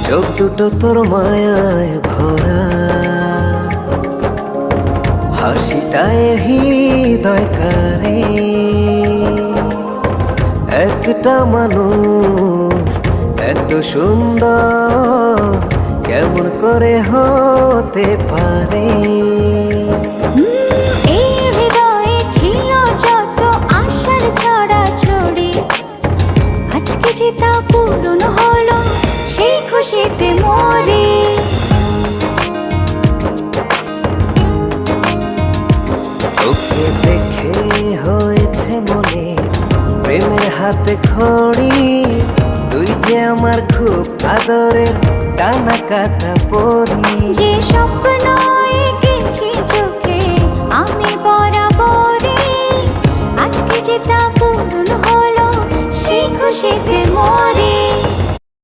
চোখ দুটো তোর মায়ায় ভরা, হাসিটায় হৃদয় কারে। একটা মানুষ এত সুন্দর কেমন করে হতে পারে? এই হৃদয়ে ছিল যত আশার ছড়াছড়ি, আজকে যে তা পূরণ হলো, সেই খুশিতে মরি। তোকে দেখে হয়েছে মনে প্রেমের হাতে খড়ি, তুই যে আমার খুব আদরের টানা কাটা পরি। যে স্বপ্ন এঁকেছি চোখে আমি বরাবরই, আজকে যে তা পূরণ হলো, সেই খুশিতে মরি।